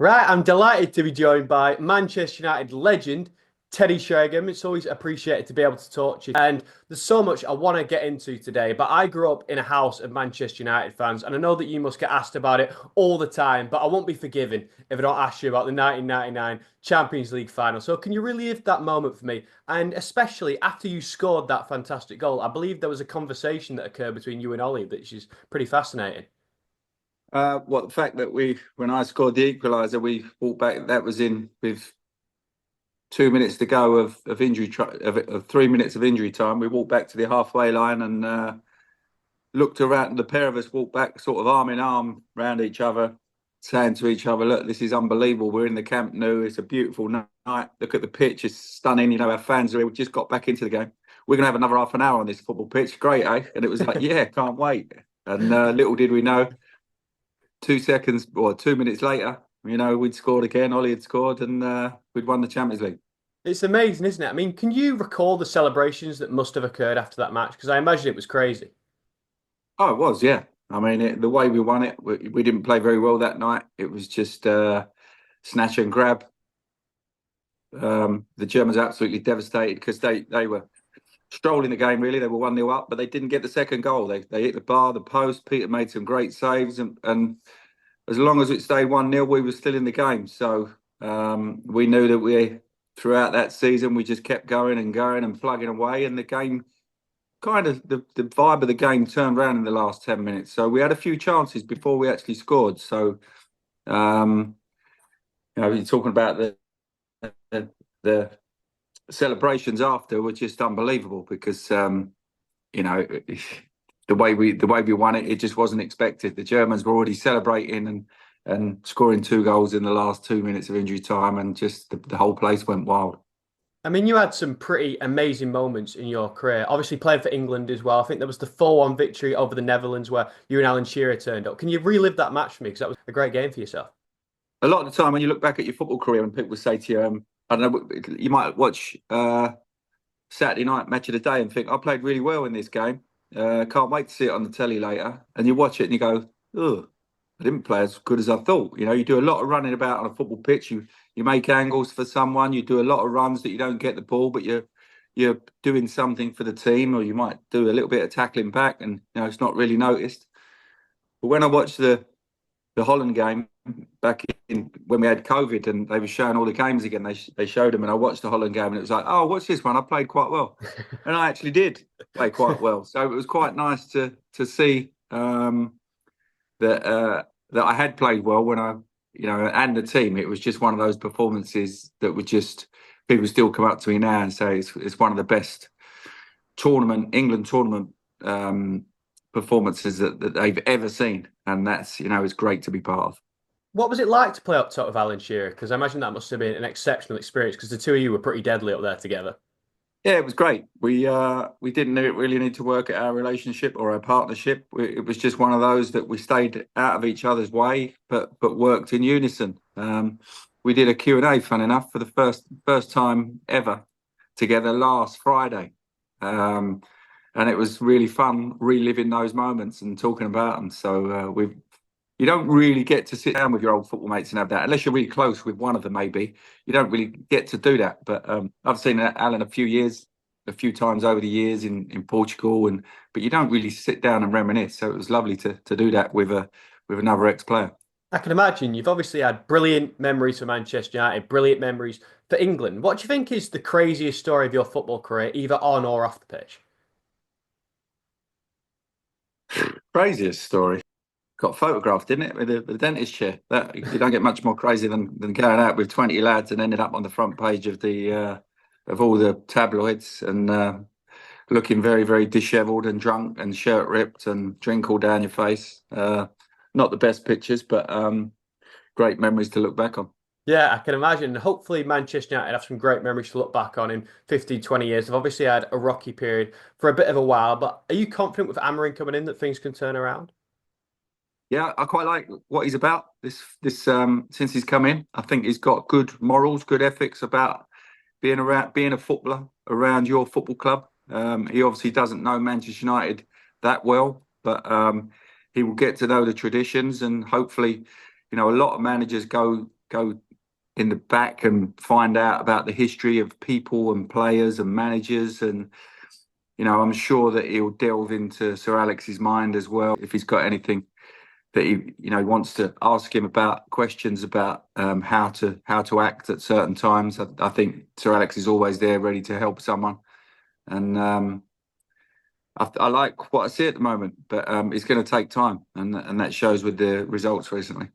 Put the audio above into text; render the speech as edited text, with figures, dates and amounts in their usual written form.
Right, I'm delighted to be joined by Manchester United legend Teddy Sheringham. It's always appreciated to be able to talk to you. And there's so much I want to get into today, but I grew up in a house of Manchester United fans, and I know that you must get asked about it all the time, but I won't be forgiven if I don't ask you about the 1999 Champions League final. So can you relive that moment for me? And especially after you scored that fantastic goal, I believe there was a conversation that occurred between you and Ollie, which is pretty fascinating. The fact that when I scored the equaliser, we walked back. That was in with 2 minutes to go of injury of 3 minutes of injury time. We walked back to the halfway line and looked around. The pair of us walked back, sort of arm in arm, round each other, saying to each other, "Look, this is unbelievable. We're in the Camp Nou. It's a beautiful night. Look at the pitch. It's stunning. You know, our fans are here. We just got back into the game. We're gonna have another half an hour on this football pitch. Great, eh?" And it was like, "Yeah, can't wait." And little did we know. 2 seconds or 2 minutes later, we'd scored again. Ollie had scored, and we'd won the Champions League. It's amazing, isn't it? I mean, can you recall the celebrations that must have occurred after that match? Because I imagine it was crazy. Oh, it was, yeah. I mean, the way we won it, we didn't play very well that night. It was just snatch and grab. The Germans were absolutely devastated because they were strolling the game, really. They were 1-0 up, but they didn't get the second goal. They hit the bar, the post. Peter made some great saves, and as long as it stayed 1-0, we were still in the game. So we knew that throughout that season, we just kept going and plugging away. And the game, the vibe of the game turned around in the last 10 minutes. So we had a few chances before we actually scored. So, you're talking about the celebrations after were just unbelievable because, you know, the way we won it, it just wasn't expected. The Germans were already celebrating and scoring 2 goals in the last 2 minutes of injury time, and just the whole place went wild. I mean, you had some pretty amazing moments in your career. Obviously, playing for England as well. I think there was the 4-1 victory over the Netherlands where you and Alan Shearer turned up. Can you relive that match for me? Because that was a great game for yourself. A lot of the time, when you look back at your football career, and people say to you, I don't know, you might watch Saturday night match of the day and think, I played really well in this game. Can't wait to see it on the telly later. And you watch it and you go, oh, I didn't play as good as I thought. You know, you do a lot of running about on a football pitch. You make angles for someone. You do a lot of runs that you don't get the ball, but you're doing something for the team, or you might do a little bit of tackling back, and it's not really noticed. But when I watched the Holland game back in when we had COVID and they were showing all the games again, they showed them, and I watched the Holland game and it was like, oh, what's this one? I played quite well, and I actually did play quite well. So it was quite nice to see that I had played well when and the team. It was just one of those performances that would just people still come up to me now and say it's one of the best England tournament performances that they've ever seen, and that's it's great to be part of. What was it like to play up top with Alan Shearer? Because I imagine that must have been an exceptional experience because the two of you were pretty deadly up there together. Yeah, it was great. We didn't really need to work at our relationship or our partnership. It was just one of those that we stayed out of each other's way, but worked in unison. We did a Q&A, fun enough, for the first time ever together last Friday. And it was really fun reliving those moments and talking about them. So you don't really get to sit down with your old football mates and have that, unless you're really close with one of them. Maybe you don't really get to do that. But I've seen Alan a few times over the years in Portugal, but you don't really sit down and reminisce. So it was lovely to do that with another ex-player. I can imagine you've obviously had brilliant memories for Manchester United, brilliant memories for England. What do you think is the craziest story of your football career, either on or off the pitch? Craziest story. Got photographed, didn't it, with the dentist chair? That you don't get much more crazy than going out with 20 lads and ended up on the front page of all the tabloids and looking very, very dishevelled and drunk and shirt ripped and drink all down your face. Not the best pictures, but great memories to look back on. Yeah, I can imagine. Hopefully, Manchester United have some great memories to look back on in 15, 20 years. They've obviously had a rocky period for a bit of a while, but are you confident with Amarin coming in that things can turn around? Yeah, I quite like what he's about. This since he's come in, I think he's got good morals, good ethics about being a footballer around your football club. He obviously doesn't know Manchester United that well, but he will get to know the traditions, and hopefully, a lot of managers go go in the back and find out about the history of people and players and managers. And, I'm sure that he'll delve into Sir Alex's mind as well, if he's got anything that he wants to ask him about, questions about how to act at certain times. I think Sir Alex is always there ready to help someone. And I like what I see at the moment, but it's going to take time, and that shows with the results recently.